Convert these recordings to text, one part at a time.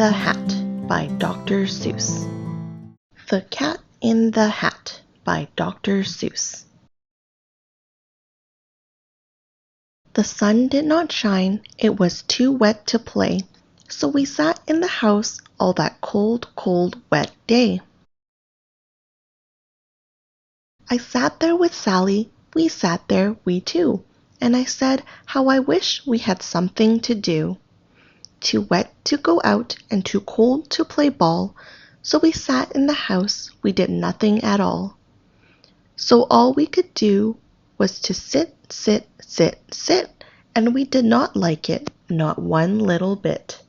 the Hat by Dr. Seuss. The Cat in the Hat by Dr. Seuss. The sun did not shine, it was too wet to play, so we sat in the house all that cold, cold, wet day. I sat there with Sally, we sat there, we two, and I said how I wish we had something to do. Too wet to go out and too cold to play ball, so we sat in the house, we did nothing at all. So all we could do was to sit, sit, sit, sit, and we did not like it, not one little bit.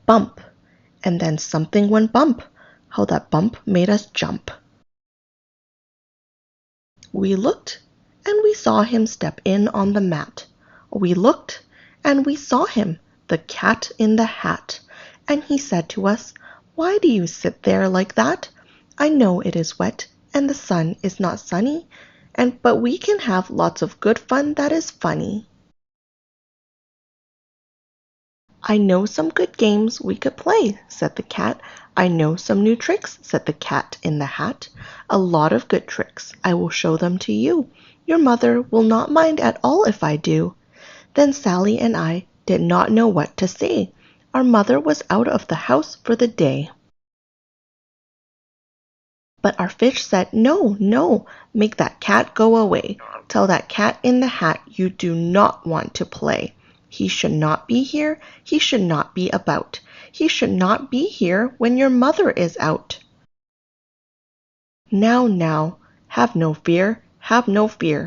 Bump, and then something went bump. How that bump made us jump. We looked, and we saw him step in on the mat. We looked, and we saw him, the cat in the hat, and he said to us, "Why do you sit there like that? I know it is wet, and the sun is not sunny, but we can have lots of good fun that is funny." "I know some good games we could play," said the cat. "I know some new tricks," said the cat in the hat. "A lot of good tricks. I will show them to you. Your mother will not mind at all if I do." Then Sally and I did not know what to say. Our mother was out of the house for the day. But our fish said, "No, no, make that cat go away. Tell that cat in the hat you do not want to play. He should not be here, he should not be about. He should not be here when your mother is out." Now, have no fear,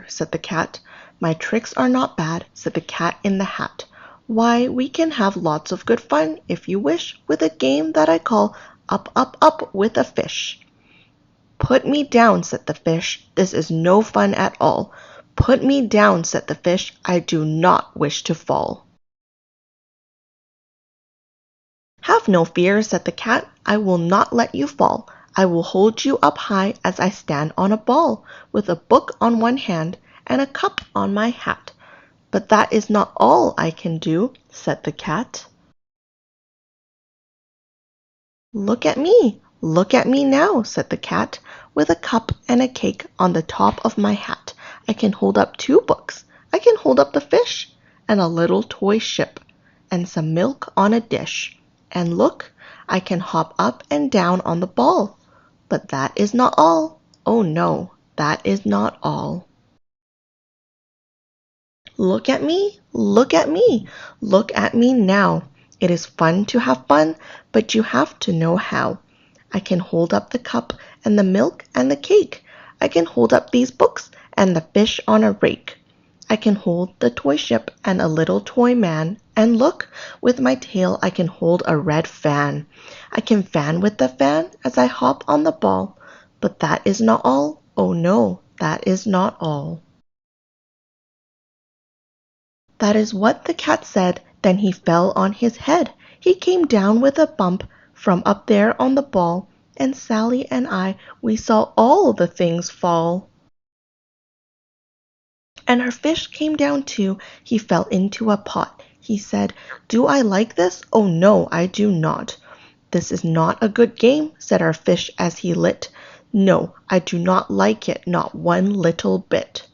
said the cat. "My tricks are not bad," said the cat in the hat. "Why, we can have lots of good fun, if you wish, with a game that I call Up, Up, Up with a Fish." "Put me down," said the fish. "This is no fun at all." "Put me down," said the fish. "I do not wish to fall." "Have no fear," said the cat. "I will not let you fall. I will hold you up high as I stand on a ball, with a book on one hand and a cup on my hat. But that is not all I can do," said the cat. Look at me now," said the cat, "with a cup and a cake on the top of my hat. I can hold up 2 books, I can hold up the fish, and a little toy ship, and some milk on a dish. And look, I can hop up and down on the ball. But that is not all. Oh no, that is not all. Look at me, look at me, look at me now. It is fun to have fun, but you have to know how. I can hold up the cup and the milk and the cake. I can hold up these books and the fish on a rake. I can hold the toy ship and a little toy man. And look, with my tail I can hold a red fan. I can fan with the fan as I hop on the ball. But that is not all. Oh no, that is not all. That is what the cat said. Then he fell on his head. He came down with a bump from up there on the ball, and Sally and I, we saw all the things fall. And our fish came down too. He fell into a pot. He said, "Do I like this? Oh no, I do not." "This is not a good game," said our fish as he lit. "No, I do not like it, not one little bit."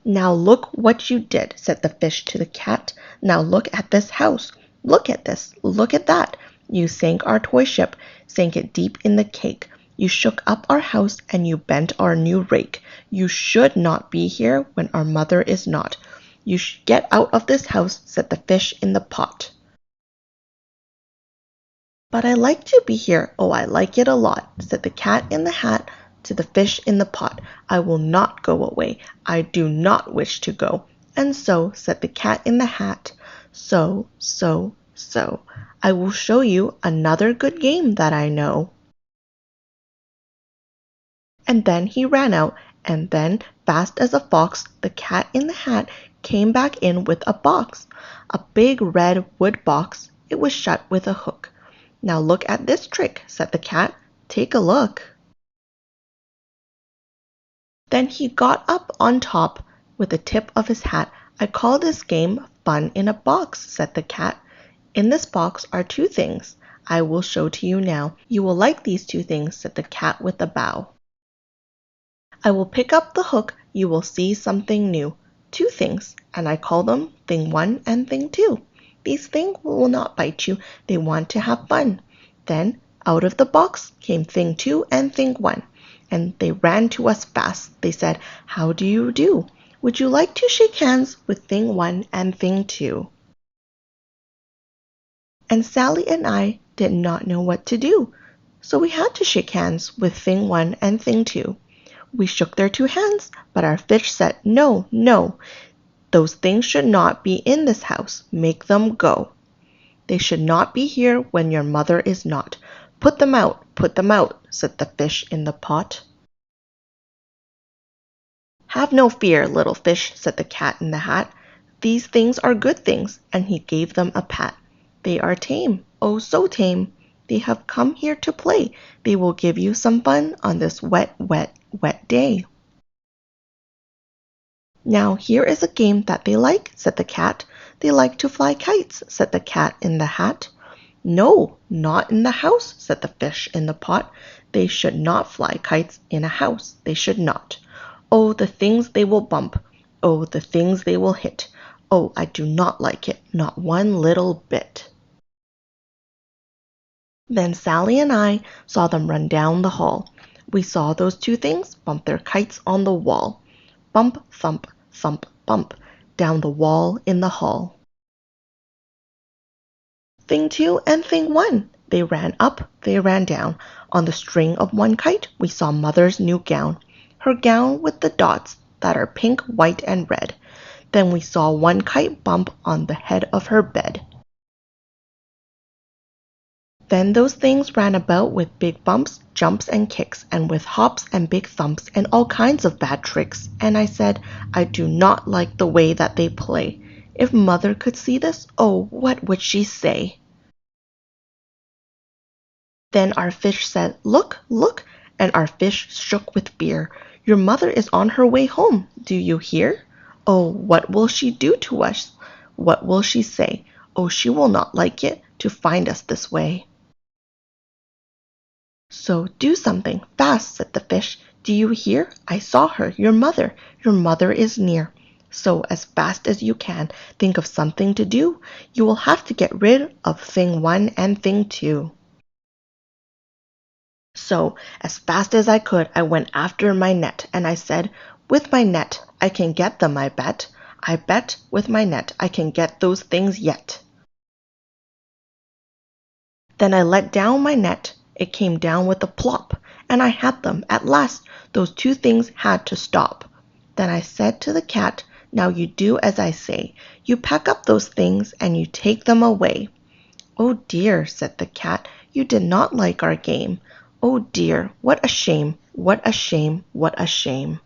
"Now look what you did," said the fish to the cat. "Now look at this house. Look at this, look at that. You sank our toy ship, sank it deep in the cake. You shook up our house and you bent our new rake. You should not be here when our mother is not. You should get out of this house," said the fish in the pot. "But I like to be here, oh I like it a lot," said the cat in the hat to the fish in the pot. "I will not go away. I do not wish to go." And so, said the cat in the hat, so, I will show you another good game that I know. And then he ran out, and then, fast as a fox, the cat in the hat came back in with a box, a big red wood box. It was shut with a hook. "Now look at this trick," said the cat. "Take a look." Then he got up on top with the tip of his hat. "I call this game Fun in a box, said the cat. In this box are two things. I will show to you now. You will like these two things, said the cat with a bow. I will pick up the hook. You will see something new. Two things, and I call them thing one and thing two. These things will not bite you. They want to have fun. Then out of the box came thing two and thing one, and they ran to us fast. They said, "How do you do? Would you like to shake hands with thing one and thing two?" And Sally and I did not know what to do, so we had to shake hands with thing one and thing two. We shook their two hands, but our fish said, "No, no, those things should not be in this house. Make them go. They should not be here when your mother is not. Put them out, said the fish in the pot. Have no fear, little fish, said the cat in the hat. These things are good things, and he gave them a pat. They are tame, oh so tame. They have come here to play. They will give you some fun on this wet, wet, wet day. Now here is a game that they like, said the cat. They like to fly kites, said the cat in the hat. No, not in the house, said the fish in the pot. They should not fly kites in a house, they should not. Oh, the things they will bump. Oh, the things they will hit. Oh, I do not like it, not one little bit. Then Sally and I saw them run down the hall. We saw those two things bump their kites on the wall. Bump, thump, thump, bump, down the wall in the hall. Thing two and thing one, they ran up, they ran down. On the string of one kite, we saw Mother's new gown. Her gown with the dots that are pink, white, and red. Then we saw one kite bump on the head of her bed. Then those things ran about with big bumps, jumps, and kicks, and with hops and big thumps, and all kinds of bad tricks. And I said, I do not like the way that they play. If Mother could see this, oh, what would she say? Then our fish said, Look, look, and our fish shook with fear. Your mother is on her way home, do you hear? Oh, what will she do to us? What will she say? Oh, she will not like it to find us this way. So do something, fast, said the fish. Do you hear? I saw her, your mother. Your mother is near. So as fast as you can, think of something to do. You will have to get rid of thing one and thing two. So as fast as I could, I went after my net, and I said, with my net, I can get them, I bet. I bet with my net I can get those things yet. Then I let down my net. It came down with a plop, and I had them. At last, those two things had to stop. Then I said to the cat, now you do as I say. You pack up those things, and you take them away. Oh dear, said the cat, you did not like our game. Oh dear, what a shame, what a shame, what a shame.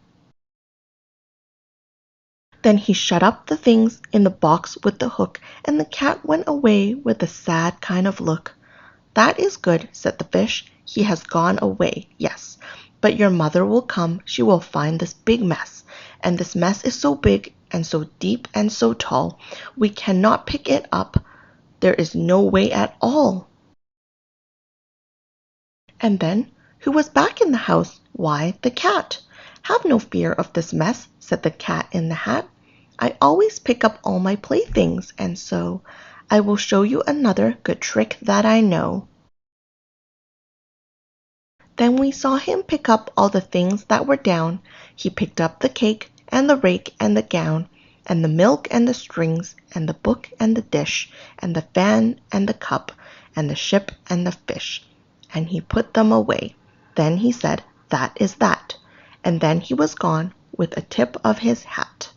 Then he shut up the things in the box with the hook, and the cat went away with a sad kind of look. That is good, said the fish. He has gone away, yes. But your mother will come. She will find this big mess. And this mess is so big and so deep and so tall. We cannot pick it up. There is no way at all. And then, who was back in the house? Why, the cat. Have no fear of this mess, said the cat in the hat. I always pick up all my playthings, and so I will show you another good trick that I know. Then we saw him pick up all the things that were down. He picked up the cake, and the rake, and the gown, and the milk, and the strings, and the book, and the dish, and the fan, and the cup, and the ship, and the fish. And he put them away. Then he said, that is that. And then he was gone with a tip of his hat.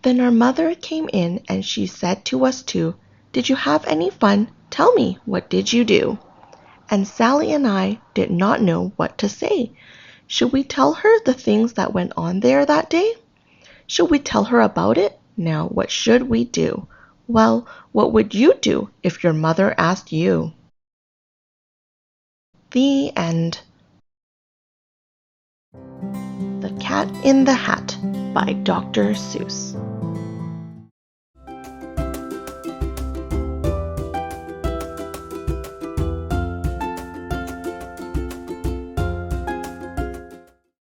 Then our mother came in, and she said to us two, did you have any fun? Tell me, what did you do? And Sally and I did not know what to say. Should we tell her the things that went on there that day? Should we tell her about it? Now, what should we do? Well, what would you do if your mother asked you? The end. The Cat in the Hat by Dr. Seuss.